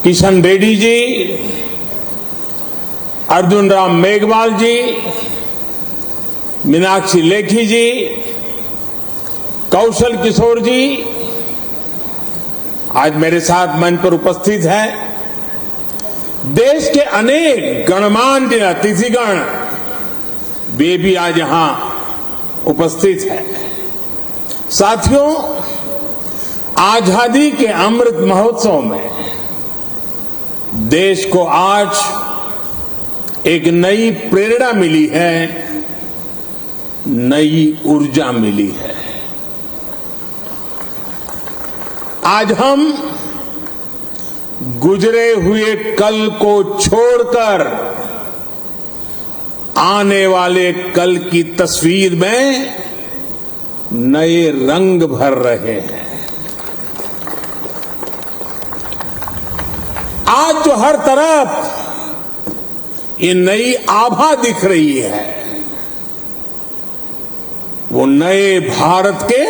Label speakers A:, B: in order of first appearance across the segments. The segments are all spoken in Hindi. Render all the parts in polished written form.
A: किशन रेड्डी जी, अर्जुन राम मेघवाल जी, मीनाक्षी लेखी जी, कौशल किशोर जी आज मेरे साथ मंच पर उपस्थित हैं। देश के अनेक गणमान्य अतिथिगण वे भी आज यहां उपस्थित हैं। साथियों, आजादी के अमृत महोत्सव में देश को आज एक नई प्रेरणा मिली है, नई ऊर्जा मिली है। आज हम गुजरे हुए कल को छोड़कर आने वाले कल की तस्वीर में नए रंग भर रहे हैं। आज जो हर तरफ ये नई आभा दिख रही है, वो नए भारत के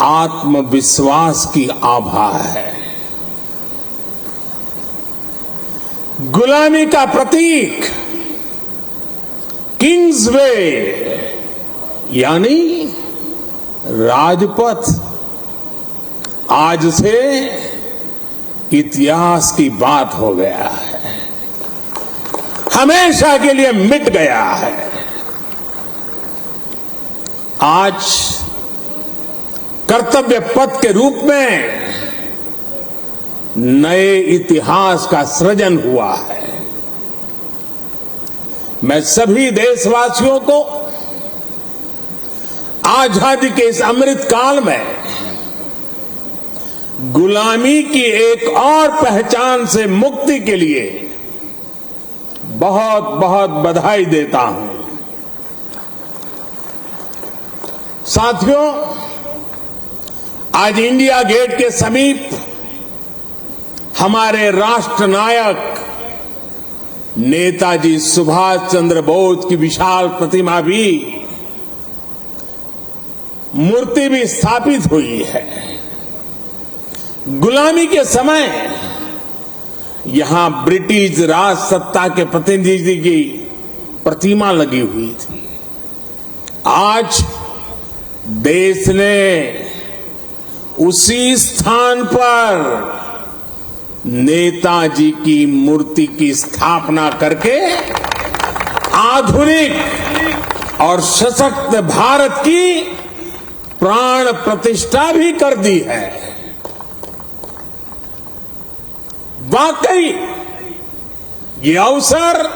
A: आत्मविश्वास की आभा है। गुलामी का प्रतीक किंग्सवे यानी राजपथ आज से इतिहास की बात हो गया है, हमेशा के लिए मिट गया है। आज कर्तव्य पथ के रूप में नए इतिहास का सृजन हुआ है। मैं सभी देशवासियों को आजादी के इस अमृत काल में गुलामी की एक और पहचान से मुक्ति के लिए बहुत बहुत बधाई देता हूं। साथियों, आज इंडिया गेट के समीप हमारे राष्ट्र नायक नेताजी सुभाष चंद्र बोस की विशाल प्रतिमा भी, मूर्ति भी स्थापित हुई है। गुलामी के समय यहां ब्रिटिश राज सत्ता के प्रतिनिधि की प्रतिमा लगी हुई थी। आज देश ने उसी स्थान पर नेताजी की मूर्ति की स्थापना करके आधुनिक और सशक्त भारत की प्राण प्रतिष्ठा भी कर दी है। वाकई ये अवसर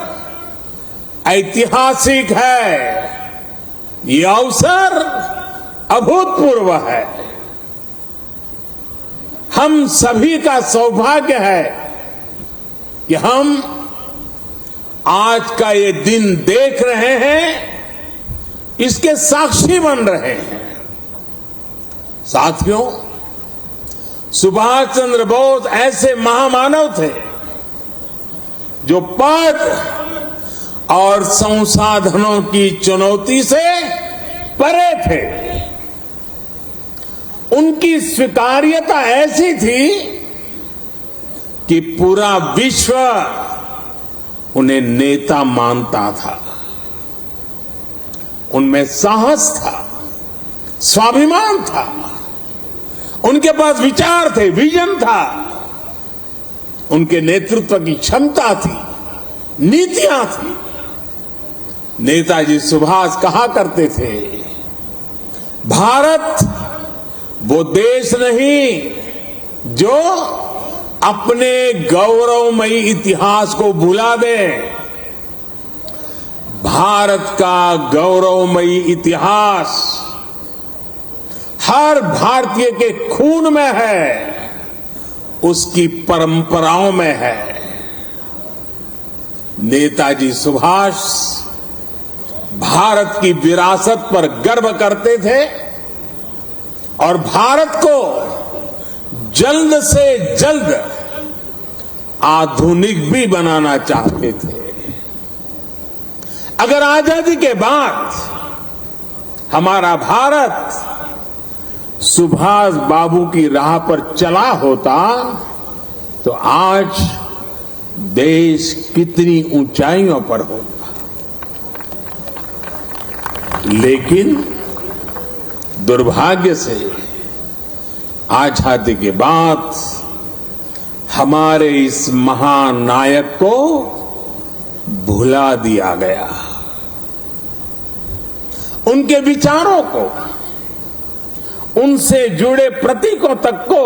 A: ऐतिहासिक है, ये अवसर अभूतपूर्व है। हम सभी का सौभाग्य है कि हम आज का ये दिन देख रहे हैं, इसके साक्षी बन रहे हैं। साथियों, सुभाष चंद्र बोस ऐसे महामानव थे जो पद और संसाधनों की चुनौती से परे थे। उनकी स्वीकार्यता ऐसी थी कि पूरा विश्व उन्हें नेता मानता था। उनमें साहस था, स्वाभिमान था, उनके पास विचार थे, विजन था, उनके नेतृत्व की क्षमता थी, नीतियां थी। नेताजी सुभाष कहा करते थे, भारत वो देश नहीं जो अपने गौरवमयी इतिहास को भुला दे। भारत का गौरवमयी इतिहास हर भारतीय के खून में है, उसकी परंपराओं में है। नेताजी सुभाष भारत की विरासत पर गर्व करते थे और भारत को जल्द से जल्द आधुनिक भी बनाना चाहते थे। अगर आजादी के बाद हमारा भारत सुभाष बाबू की राह पर चला होता तो आज देश कितनी ऊंचाइयों पर होगा। लेकिन दुर्भाग्य से आजादी के बाद हमारे इस महानायक को भुला दिया गया। उनके विचारों को, उनसे जुड़े प्रतीकों तक को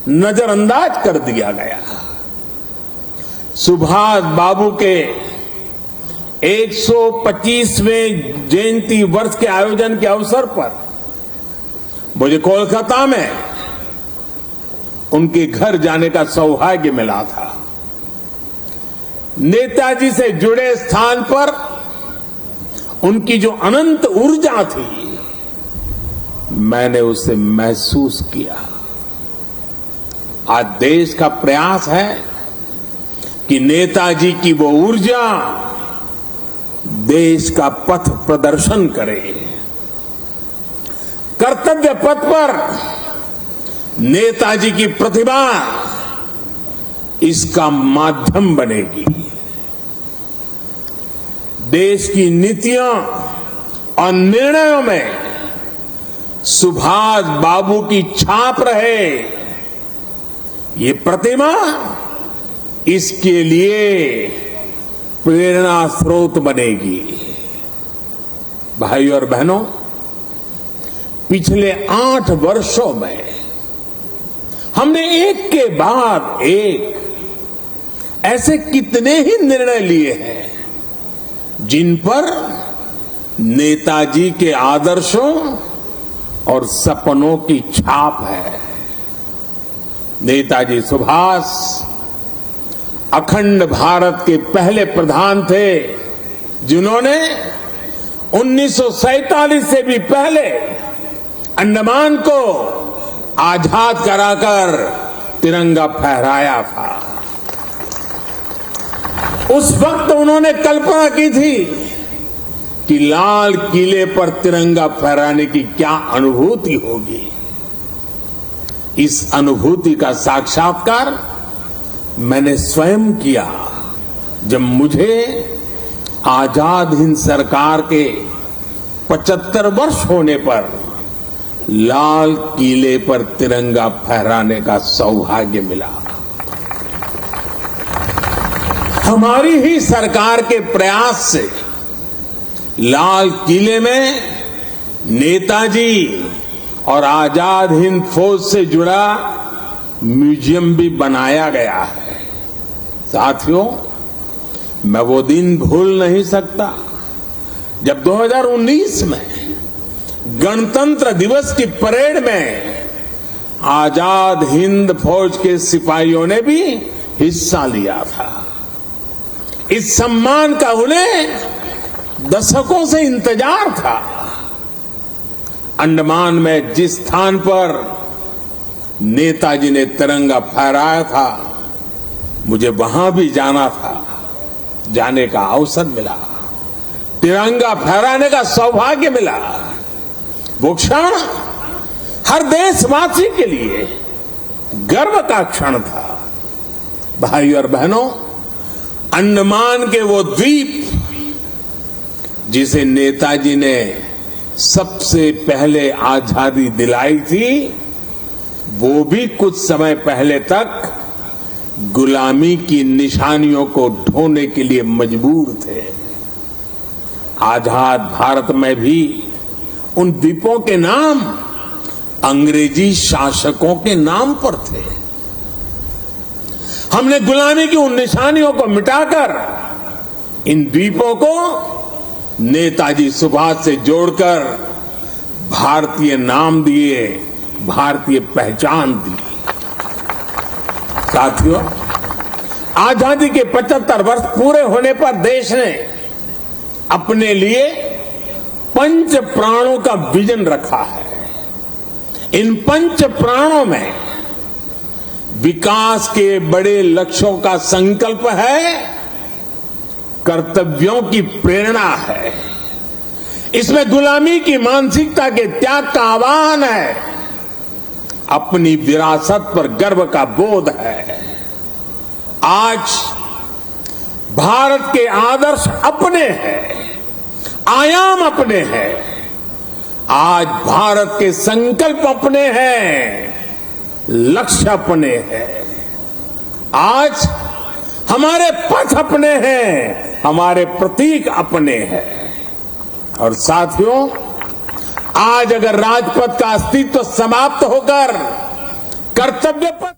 A: नजरअंदाज कर दिया गया। सुभाष बाबू के 125वें जयंती वर्ष के आयोजन के अवसर पर मुझे कोलकाता में उनके घर जाने का सौभाग्य मिला था। नेताजी से जुड़े स्थान पर उनकी जो अनंत ऊर्जा थी, मैंने उसे महसूस किया। आज देश का प्रयास है कि नेताजी की वो ऊर्जा देश का पथ प्रदर्शन करे। कर्तव्य पथ पर नेताजी की प्रतिभा इसका माध्यम बनेगी। देश की नीतियों और निर्णयों में सुभाष बाबू की छाप रहे, ये प्रतिमा इसके लिए प्रेरणा स्रोत बनेगी। भाई और बहनों, पिछले 8 वर्षों में हमने एक के बाद एक ऐसे कितने ही निर्णय लिए हैं जिन पर नेताजी के आदर्शों और सपनों की छाप है। नेताजी सुभाष अखंड भारत के पहले प्रधान थे जिन्होंने 1947 से भी पहले अंडमान को आजाद कराकर तिरंगा फहराया था। उस वक्त उन्होंने कल्पना की थी कि लाल किले पर तिरंगा फहराने की क्या अनुभूति होगी। इस अनुभूति का साक्षात्कार मैंने स्वयं किया जब मुझे आजाद हिंद सरकार के 75 वर्ष होने पर लाल किले पर तिरंगा फहराने का सौभाग्य मिला। हमारी ही सरकार के प्रयास से लाल किले में नेताजी और आजाद हिंद फौज से जुड़ा म्यूजियम भी बनाया गया है। साथियों, मैं वो दिन भूल नहीं सकता जब 2019 में गणतंत्र दिवस की परेड में आजाद हिंद फौज के सिपाहियों ने भी हिस्सा लिया था। इस सम्मान का उन्हें दशकों से इंतजार था। अंडमान में जिस स्थान पर नेताजी ने तिरंगा फहराया था, मुझे वहां भी जाना था, जाने का अवसर मिला, तिरंगा फहराने का सौभाग्य मिला। वो क्षण हर देशवासी के लिए गर्व का क्षण था। भाई और बहनों, अंडमान के वो द्वीप जिसे नेताजी ने सबसे पहले आजादी दिलाई थी, वो भी कुछ समय पहले तक गुलामी की निशानियों को ढोने के लिए मजबूर थे। आजाद भारत में भी उन द्वीपों के नाम अंग्रेजी शासकों के नाम पर थे। हमने गुलामी की उन निशानियों को मिटाकर इन द्वीपों को नेताजी सुभाष से जोड़कर भारतीय नाम दिए, भारतीय पहचान दी। साथियों, आजादी के 75 वर्ष पूरे होने पर देश ने अपने लिए 5 प्राणों का विजन रखा है। इन 5 प्राणों में विकास के बड़े लक्ष्यों का संकल्प है, कर्तव्यों की प्रेरणा है। इसमें गुलामी की मानसिकता के त्याग का आह्वान है, अपनी विरासत पर गर्व का बोध है। आज भारत के आदर्श अपने हैं, आयाम अपने हैं। आज भारत के संकल्प अपने हैं, लक्ष्य अपने हैं। आज हमारे पथ अपने हैं, हमारे प्रतीक अपने हैं। और साथियों, आज अगर राजपथ का अस्तित्व समाप्त होकर कर्तव्य पथ